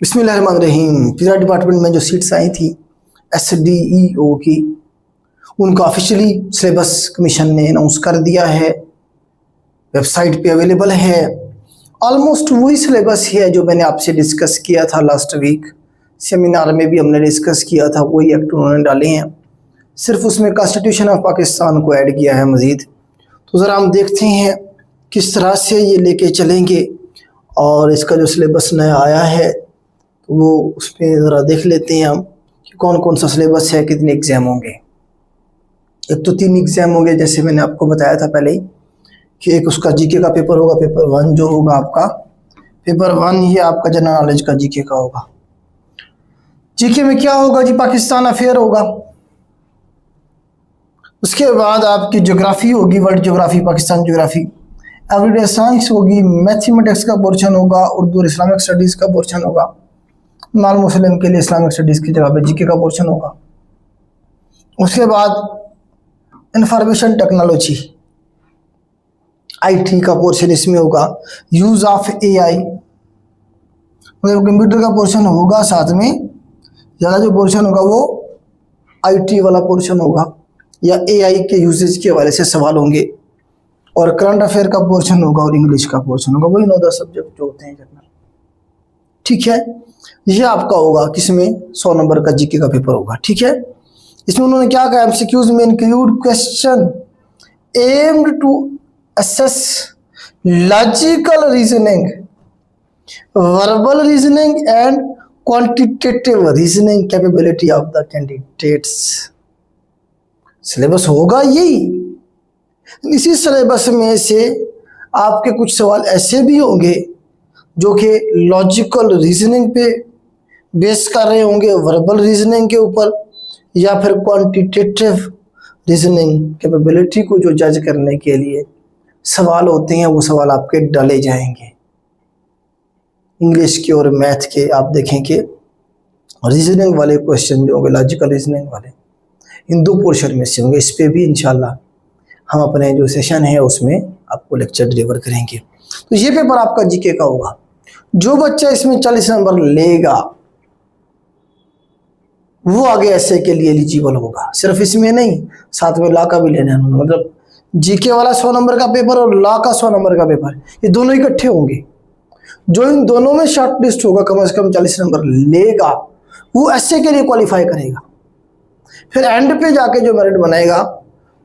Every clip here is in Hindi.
बिस्मिल्लाहिर्रहमानिर्रहीम। पिज़्ज़ा डिपार्टमेंट में जो सीट्स आई थी SDEO की, उनका ऑफिशियली सिलेबस कमीशन ने अनाउंस कर दिया है, वेबसाइट पे अवेलेबल है। ऑलमोस्ट वही सिलेबस है जो मैंने आपसे डिस्कस किया था लास्ट वीक, सेमिनार में भी हमने डिस्कस किया था, वही एक्ट उन्होंने डाले हैं, सिर्फ उसमें कॉन्स्टिट्यूशन ऑफ पाकिस्तान को ऐड किया है मज़ीद। तो ज़रा हम देखते हैं किस तरह से ये लेके चलेंगे, और इसका जो सिलेबस नया आया है तो वो उस पर ज़रा देख लेते हैं हम कि कौन कौन सा सिलेबस है, कितने एग्ज़ाम होंगे। एक तो 3 एग्ज़ाम होंगे, जैसे मैंने आपको बताया था पहले ही कि एक उसका जीके का पेपर होगा, पेपर 1 जो होगा आपका, पेपर 1 ये आपका जनरल नॉलेज का जीके का होगा। जीके में क्या होगा जी, पाकिस्तान अफेयर होगा। उसके बाद आपकी ज्योग्राफी होगी, world geography, Pakistan geography. Everyday science होगी, मैथमेटिक्स का पोर्शन होगा, उर्दू और इस्लामिक स्टडीज़ का पोर्शन होगा। नॉन मुस्लिम के लिए इस्लामिक स्टडीज़ की जगह पे जीके का पोर्शन होगा। उसके बाद इंफॉर्मेशन टेक्नोलॉजी IT का पोर्शन इसमें होगा। यूज़ ऑफ AI मतलब कंप्यूटर का पोर्शन होगा, साथ में ज़्यादा जो पोर्शन होगा वो IT वाला पोर्शन होगा, या AI के यूजेज के हवाले से सवाल होंगे। और करंट अफेयर का पोर्शन होगा और इंग्लिश का पोर्शन होगा, वही 9-10 सब्जेक्ट जो होते हैं जनरल। ठीक है, ये आपका होगा किसमें, 100 नंबर का जीके का पेपर होगा। ठीक है, इसमें उन्होंने क्या कहा, MCQs में include question aimed to assess logical reasoning, verbal reasoning and quantitative reasoning capability of the candidates. Syllabus होगा यही। इसी सिलेबस में से आपके कुछ सवाल ऐसे भी होंगे जो कि लॉजिकल रीजनिंग पे बेस कर रहे होंगे, वर्बल रीजनिंग के ऊपर, या फिर क्वांटिटेटिव रीजनिंग कैपेबिलिटी को जो जज करने के लिए सवाल होते हैं, वो सवाल आपके डाले जाएंगे। इंग्लिश के और मैथ के आप देखें कि रीजनिंग वाले क्वेश्चन जो होंगे, लॉजिकल रीजनिंग वाले, इन 2 पोर्शन में से होंगे। इस पे भी इंशाल्लाह हम अपने जो सेशन है उसमें आपको लेक्चर डिलीवर करेंगे। तो ये पेपर आपका जीके का होगा। जो बच्चा इसमें 40 नंबर लेगा वो आगे ऐसे के लिए एलिजिबल होगा। सिर्फ इसमें नहीं, साथ में लॉ का भी लेना है, मतलब जीके वाला 100 नंबर का पेपर और लॉ का 100 नंबर का पेपर, ये दोनों इकट्ठे होंगे। जो इन दोनों में शॉर्ट लिस्ट होगा, कम से कम 40 नंबर लेगा, वो ऐसे के लिए क्वालिफाई करेगा। फिर एंड पे जाके जो मेरिट बनाएगा,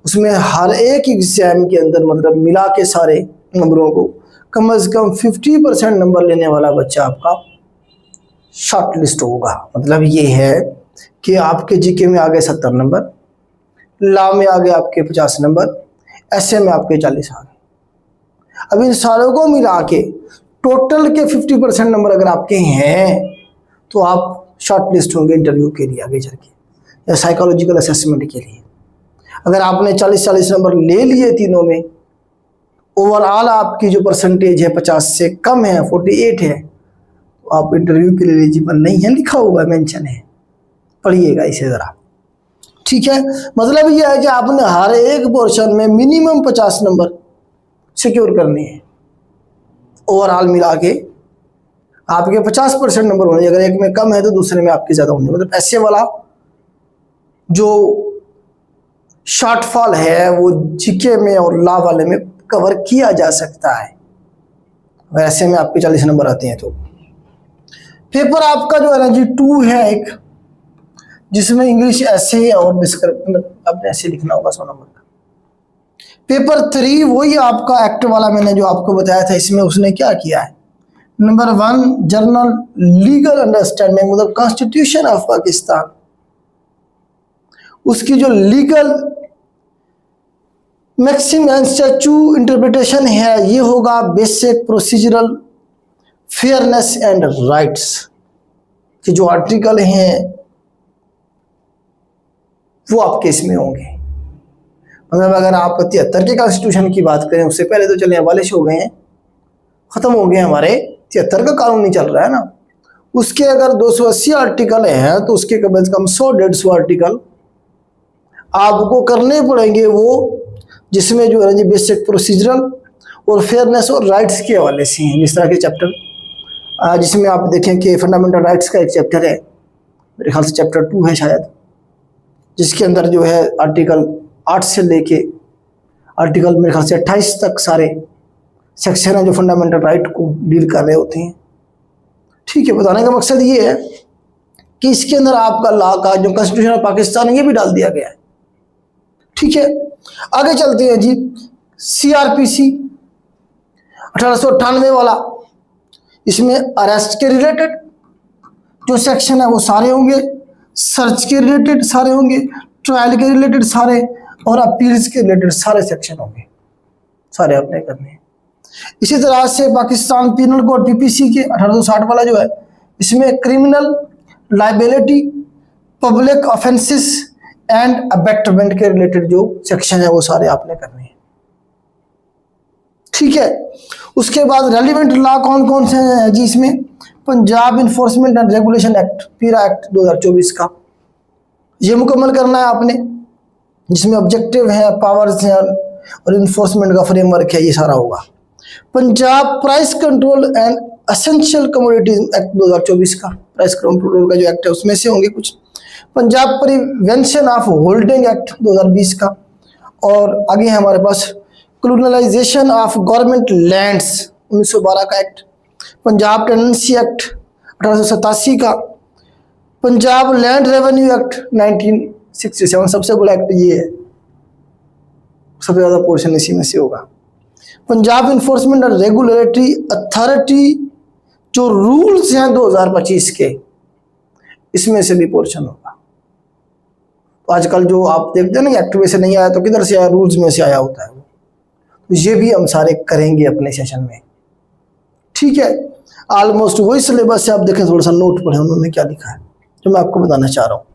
उसमें हर एक एग्जाम के अंदर मतलब मिला के सारे नंबरों को कम से कम 50% नंबर लेने वाला बच्चा आपका शॉर्ट लिस्ट होगा। मतलब ये है कि आपके जीके में आ गए 70 नंबर, लॉ में आ गए आपके 50 नंबर, ऐसे में आपके 40 आ गए। अब इन सारों को मिला के टोटल के 50% नंबर अगर आपके हैं तो आप शॉर्ट लिस्ट होंगे इंटरव्यू के लिए आगे चल के, या साइकोलॉजिकल असेसमेंट के लिए। अगर आपने 40 नंबर ले लिए तीनों में, ओवरऑल आपकी जो परसेंटेज है 50 से कम है, 48 है, तो आप इंटरव्यू के लिए एलिजिबल नहीं है, लिखा हुआ है, मेंशन है, पढ़िएगा इसे ज़रा। ठीक है, मतलब ये है कि आपने हर एक पोर्शन में मिनिमम 50 नंबर सिक्योर करने हैं। ओवरऑल मिला के आपके 50% नंबर होने, अगर एक में कम है तो दूसरे में आपके ज़्यादा होंगे। मतलब ऐसे वाला जो शॉर्टफॉल है वो जीके में और लॉ वाले में कवर किया जा सकता है, अगर ऐसे में आपके 40 नंबर आते हैं तो। पेपर आपका जो है ना जी 2 है एक, जिसमें इंग्लिश ऐसे और डिस्क्रिप्टिव आपने ऐसे लिखना होगा 100 नंबर का। पेपर 3 वही आपका एक्ट वाला मैंने जो आपको बताया था, इसमें उसने क्या किया है, नंबर 1 जर्नल लीगल अंडरस्टैंडिंग, मतलब कॉन्स्टिट्यूशन ऑफ पाकिस्तान, उसकी जो legal maxim and statute interpretation है, ये होगा basic procedural fairness and rights के जो आर्टिकल हैं वो आपके इसमें होंगे। मतलब अगर आप 73 के कॉन्स्टिट्यूशन की बात करें, उससे पहले तो चले अबालिश हो गए हैं, ख़त्म हो गए हमारे, 73 का कानून नहीं चल रहा है ना। उसके अगर 280 आर्टिकल हैं तो उसके कम से कम 100-150 आर्टिकल आपको करने पड़ेंगे, वो जिसमें जो है जी बेसिक प्रोसीजरल और फेयरनेस और राइट्स के हवाले से हैं। जिस तरह के चैप्टर जिसमें आप देखें कि फंडामेंटल राइट्स का एक चैप्टर है, मेरे ख्याल से चैप्टर 2 है शायद, जिसके अंदर जो है आर्टिकल 8 से लेके आर्टिकल मेरे ख्याल से 28 तक सारे सेक्शन हैं जो फंडामेंटल राइट को डील कर रहे होते हैं। ठीक है, बताने का मकसद ये है कि इसके अंदर आपका लॉ का जो कॉन्स्टिट्यूशन ऑफ पाकिस्तान है ये भी डाल दिया गया है। ठीक है, आगे चलते हैं जी। CRPC 1898 वाला, इसमें अरेस्ट के रिलेटेड जो सेक्शन है वो सारे होंगे, सर्च के रिलेटेड सारे होंगे, ट्रायल के रिलेटेड सारे, और अपील्स के रिलेटेड सारे सेक्शन होंगे, सारे आपने करने हैं। इसी तरह से पाकिस्तान पीनल कोड PPC के 1860 वाला जो है, इसमें criminal liability, public offences and abetment के रिलेटेड जो सेक्शन है वो सारे आपने करने हैं। ठीक है, उसके बाद रेलिवेंट लॉ कौन कौन से हैं जी, इसमें Punjab enforcement and regulation act, पीरा एक्ट 2024 का ये मुकम्मल करना है आपने, जिसमें ऑब्जेक्टिव है, पावर्स हैं और इन्फोर्समेंट का फ्रेमवर्क है, ये सारा होगा। Punjab price control and essential commodities act 2024 का, प्राइस कंट्रोल का जो एक्ट है उसमें से होंगे कुछ। Punjab prevention of holding act 2020 का, और आगे है हमारे पास कॉलोनाइजेशन ऑफ गवर्नमेंट लैंड्स 1912 का एक्ट, पंजाब टेनेंसी एक्ट 1887 का, पंजाब लैंड रेवेन्यू एक्ट 1967, सबसे बड़ा एक्ट ये है, सबसे ज़्यादा पोर्शन इसी में से होगा। Punjab enforcement and regulatory authority जो रूल्स हैं 2025 के, इसमें से भी पोर्शन होगा। तो आजकल जो आप देखते हैं ना एक्ट में से नहीं आया तो किधर से आया, रूल्स में से आया होता है वो, तो ये भी हम सारे करेंगे अपने सेशन में। ठीक है, ऑलमोस्ट वही सिलेबस से आप देखें, थोड़ा सा नोट पढ़े उन्होंने क्या लिखा है जो मैं आपको बताना चाह रहा हूँ।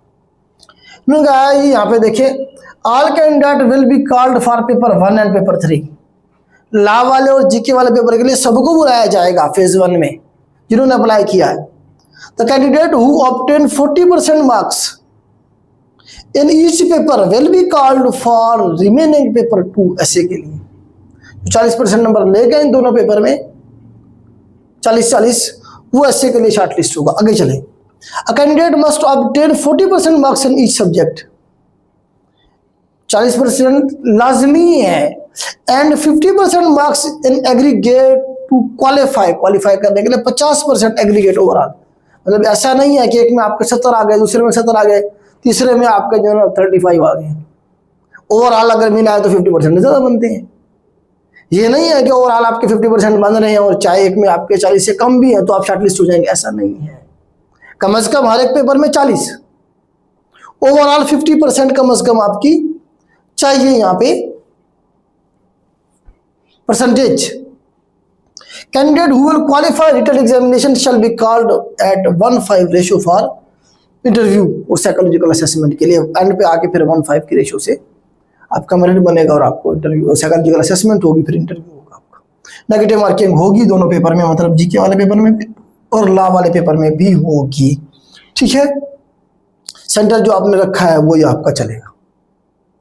उन्होंने कहा यहाँ पे देखें, all candidate will be called for paper 1 and paper 3। Law वाले और जीके वाले पेपर के लिए सबको बुलाया जाएगा फेज 1 में जिन्होंने अप्लाई किया है। The candidate who obtain 40% marks in each paper will be called for remaining paper 2 ऐसे के लिए 40% नंबर ले गए इन दोनों पेपर में, 40-40, वो ऐसे के लिए शॉर्ट लिस्ट होगा। आगे चले, a candidate must obtain 40% marks in each subject, 40% लाजमी है, and 50% marks in aggregate to qualify करने के लिए 50% एग्रीगेट ओवरऑल। मतलब ऐसा नहीं है कि एक में आपके 70 आ गए, दूसरे में 70 आ गए, तीसरे में आपके जो है 35 आ गए। ओवरऑल अगर मीन आए तो 50% ज़्यादा बनते हैं। ये नहीं है कि ओवरऑल आपके 50% बन रहे हैं और चाहे एक में आपके 40 से कम भी है तो आप शॉर्टलिस्ट हो जाएंगे, ऐसा नहीं है। कम से कम हर एक पेपर में 40, ओवरऑल 50% कम से कम आपकी चाहिए यहाँ पे percentage. Candidate who will qualify written examination shall be called at 1:5 ratio for interview और साइकोलॉजिकल असेसमेंट के लिए। एंड पे आके फिर 1:5 की रेशियो से आपका मेरिट बनेगा और आपको इंटरव्यू साइकोलॉजिकल असेसमेंट होगी, फिर इंटरव्यू होगा आपका। नेगेटिव मार्किंग होगी दोनों पेपर में, मतलब जीके वाले पेपर में भी और लॉ वाले पेपर में भी होगी। ठीक है, सेंटर जो आपने रखा है वो ही आपका चलेगा,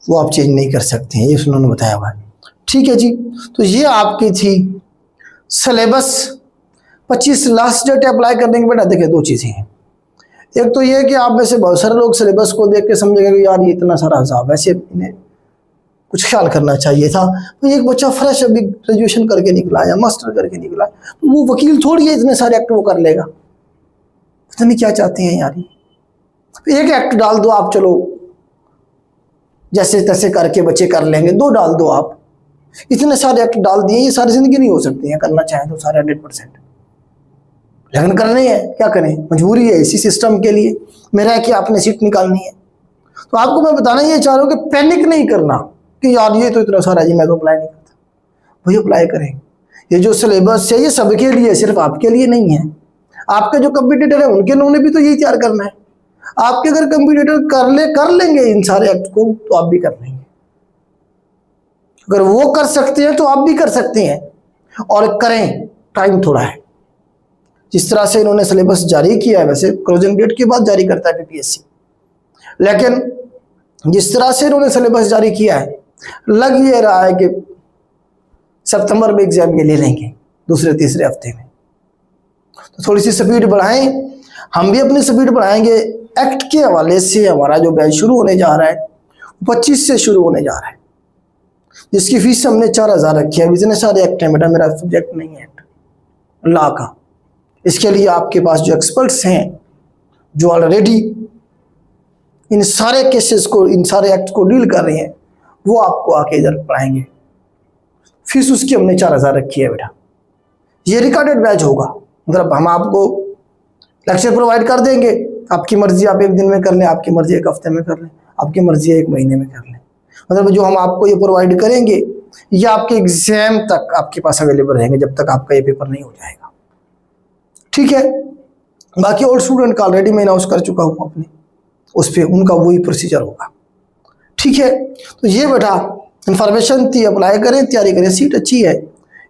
वो आप चेंज नहीं कर सकते हैं, ये उन्होंने बताया हुआ है। ठीक है जी, तो ये आपकी थी सिलेबस 25 लास्ट डेट अप्लाई करने के। बेटा देखिए, दो चीज़ें हैं, एक तो ये कि आप में से बहुत सारे लोग सिलेबस को देख के समझेंगे कि यार ये इतना सारा हिसाब, वैसे इन्हें कुछ ख्याल करना चाहिए था। तो एक बच्चा फ्रेश अभी ग्रेजुएशन करके निकला या मास्टर करके निकला, तो वो वकील थोड़ी है इतने सारे एक्ट वो कर लेगा, पता नहीं क्या चाहते हैं यार। एक एक्ट डाल दो आप, चलो जैसे तैसे करके बच्चे कर लेंगे, 2 डाल दो आप, इतने सारे एक्ट डाल दिए, ये सारी जिंदगी नहीं हो सकती है, करना चाहें तो सारे 100%, लेकिन करने हैं, क्या करें, मजबूरी है इसी सिस्टम के लिए। मेरा है कि आपने सीट निकालनी है। तो आपको मैं बताना ये चाह रहा हूँ कि पैनिक नहीं करना कि यार ये तो इतना सारा है जी, मैं तो अप्लाई नहीं करता। वही अप्लाई करें। ये जो सिलेबस है ये सबके लिए, सिर्फ आपके लिए नहीं है। आपके जो कंपटीटर है उनके उन्होंने भी तो यही तैयार करना है। आपके अगर कंपटीटर कर लेंगे इन सारे एक्ट को, तो आप भी कर लेंगे। अगर वो कर सकते हैं तो आप भी कर सकते हैं, और करें, टाइम थोड़ा है। जिस तरह से इन्होंने सिलेबस जारी किया है, वैसे क्लोजिंग डेट के बाद जारी करता है PPSC, लेकिन जिस तरह से इन्होंने सिलेबस जारी किया है, लग ये रहा है कि सितंबर में एग्जाम ये ले लेंगे, दूसरे तीसरे हफ्ते में। तो थोड़ी सी स्पीड बढ़ाएं, हम भी अपनी स्पीड बढ़ाएंगे। एक्ट के हवाले से हमारा जो बैच शुरू होने जा रहा है 25 से शुरू होने जा रहा है, जिसकी फीस हमने 4000 रखी है। बिजनेस और एक्ट है बेटा, मेरा सब्जेक्ट नहीं है लॉ का। इसके लिए आपके पास जो एक्सपर्ट्स हैं, जो ऑलरेडी इन सारे केसेस को, इन सारे एक्ट को डील कर रहे हैं, वो आपको आके इधर पढ़ाएंगे। फीस उसकी हमने 4000 रखी है बेटा। ये रिकॉर्डेड बैच होगा, मतलब हम आपको लेक्चर प्रोवाइड कर देंगे, आपकी मर्जी आप 1 दिन में कर लें, आपकी मर्जी 1 हफ्ते में कर लें, आपकी मर्जी 1 महीने में कर लें। मतलब जो हम आपको ये प्रोवाइड करेंगे ये आपके एग्जाम तक आपके पास अवेलेबल रहेंगे, जब तक आपका ये पेपर नहीं हो जाएगा। ठीक है, बाकी और स्टूडेंट का ऑलरेडी मैं अनाउंस कर चुका हूँ अपने उस पर, उनका वही प्रोसीजर होगा। ठीक है, तो ये बेटा इंफॉर्मेशन थी, अप्लाई करें, तैयारी करें। सीट अच्छी है,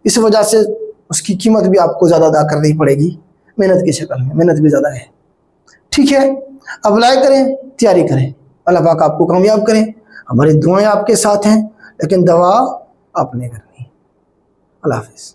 इस वजह से उसकी कीमत भी आपको ज़्यादा अदा करनी पड़ेगी, मेहनत की शक्ल में, मेहनत भी ज़्यादा है। ठीक है, अप्लाई करें, तैयारी करें, अल्लाह पाक आपको कामयाब करें। हमारी दुआएं आपके साथ हैं, लेकिन दवा आपने करनी। अल्लाह हाफिज़।